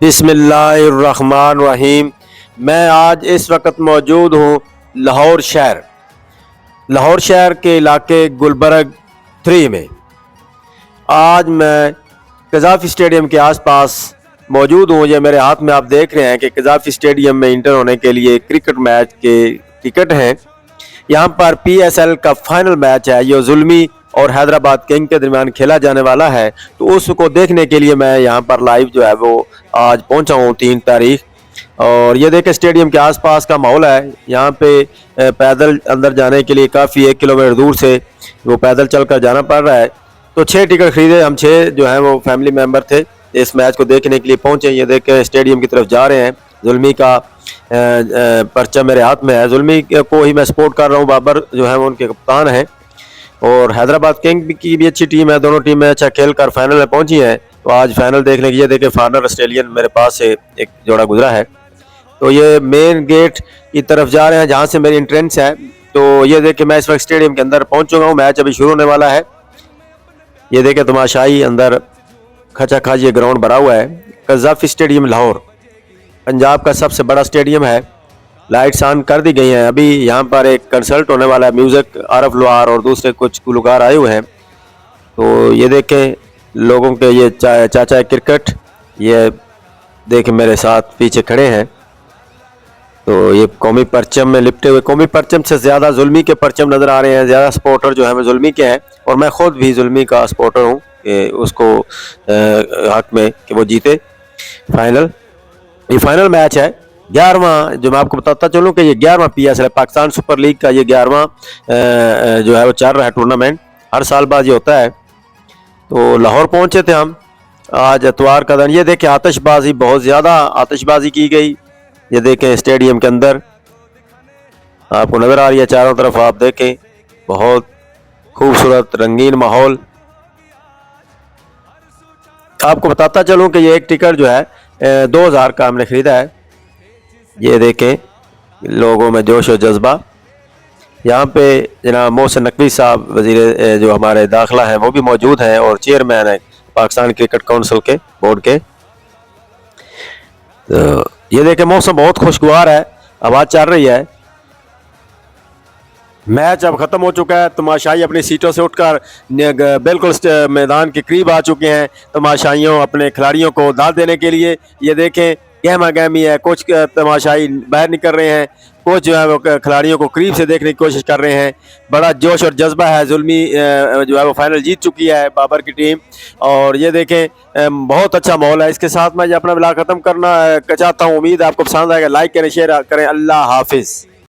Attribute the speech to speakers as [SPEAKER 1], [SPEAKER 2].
[SPEAKER 1] बिस्मिल्लाहिर्रहमानिर्रहीम। मैं आज इस वक्त मौजूद हूँ लाहौर शहर के इलाके गुलबर्ग 3 में। आज मैं कज़ाफ़ी स्टेडियम के आसपास मौजूद हूँ। ये मेरे हाथ में आप देख रहे हैं कि कज़ाफ़ी स्टेडियम में इंटर होने के लिए क्रिकेट मैच के टिकट हैं। यहाँ पर PSL का फाइनल मैच है, ये ज़ुल्मी और हैदराबाद किंग के दरमियान खेला जाने वाला है। तो उसको देखने के लिए मैं यहाँ पर लाइव जो है वो आज पहुँचा हूँ 3 तारीख। और ये देखें स्टेडियम के आसपास का माहौल है। यहाँ पे पैदल अंदर जाने के लिए काफ़ी 1 किलोमीटर दूर से वो पैदल चल कर जाना पड़ रहा है। तो 6 टिकट खरीदे, हम 6 जो हैं वो फैमिली मेम्बर थे, इस मैच को देखने के लिए पहुँचे। ये देखें स्टेडियम की तरफ जा रहे हैं। ज़ुल्मी का परचम मेरे हाथ में है, ज़ुल्मी को ही मैं सपोर्ट कर रहा हूँ। बाबर जो है वो उनके कप्तान हैं और हैदराबाद किंग की भी अच्छी टीम है। दोनों टीमें अच्छा खेल कर फाइनल में पहुंची हैं। तो आज फाइनल देखने के लिए देखे फॉरनर ऑस्ट्रेलियन मेरे पास से एक जोड़ा गुजरा है। तो ये मेन गेट की तरफ जा रहे हैं जहाँ से मेरी एंट्रेंस है। तो ये देखे मैं इस वक्त स्टेडियम के अंदर पहुंच चुका हूँ, मैच अभी शुरू होने वाला है। ये देखे तमाशाई अंदर खचा खच ये ग्राउंड भरा हुआ है। कज़ाफ़ी स्टेडियम लाहौर पंजाब का सबसे बड़ा स्टेडियम है। लाइट्स ऑन कर दी गई हैं। अभी यहाँ पर एक कंसर्ट होने वाला है, म्यूज़िक आरफ लुआर और दूसरे कुछ गुलकार आए हुए हैं। तो ये देखें लोगों के ये चाचा क्रिकेट, ये देखें मेरे साथ पीछे खड़े हैं। तो ये कौमी परचम में लिपटे हुए, कौमी परचम से ज़्यादा ज़ुल्मी के परचम नज़र आ रहे हैं। ज़्यादा सपोर्टर जो है वो ज़ुल्मी के हैं और मैं ख़ुद भी ज़ुल्मी का सपोर्टर हूँ कि उसको हक में कि वो जीते फाइनल। ये फाइनल मैच है 11वां, जो मैं आपको बताता चलूँ कि ये 11वां PSL है, पाकिस्तान सुपर लीग का ये 11वां जो है वो चल रहा है टूर्नामेंट। हर साल बाद ये होता है। तो लाहौर पहुंचे थे हम आज इतवार का दिन। ये देखें आतिशबाजी, बहुत ज़्यादा आतिशबाजी की गई। ये देखें स्टेडियम के अंदर आपको नज़र आ रही है चारों तरफ, आप देखें बहुत खूबसूरत रंगीन माहौल। आपको बताता चलूँ कि ये एक टिकट जो है 2000 का हमने ख़रीदा है। ये देखें लोगों में जोश और जज्बा। यहाँ पे जनाब मोहसिन नकवी साहब वज़ीर जो हमारे दाखिला हैं वो भी मौजूद हैं और चेयरमैन है पाकिस्तान क्रिकेट काउंसिल के बोर्ड के। तो ये देखें मौसम बहुत खुशगवार है, हवा चल रही है। मैच अब ख़त्म हो चुका है। तमाशाई अपनी सीटों से उठकर बिल्कुल मैदान के करीब आ चुके हैं, तमाशाइयों अपने खिलाड़ियों को दाद देने के लिए। ये देखें गहमा गहमी है, कुछ तमाशाई बाहर निकल रहे हैं, कुछ जो है वो खिलाड़ियों को करीब से देखने की कोशिश कर रहे हैं। बड़ा जोश और जज्बा है। ज़ुल्मी जो है वो फाइनल जीत चुकी है, बाबर की टीम। और ये देखें बहुत अच्छा माहौल है। इसके साथ मैं अपना ब्लॉग ख़त्म करना चाहता हूँ। उम्मीद है आपको पसंद आएगा। लाइक करें, शेयर करें। अल्लाह हाफिज़।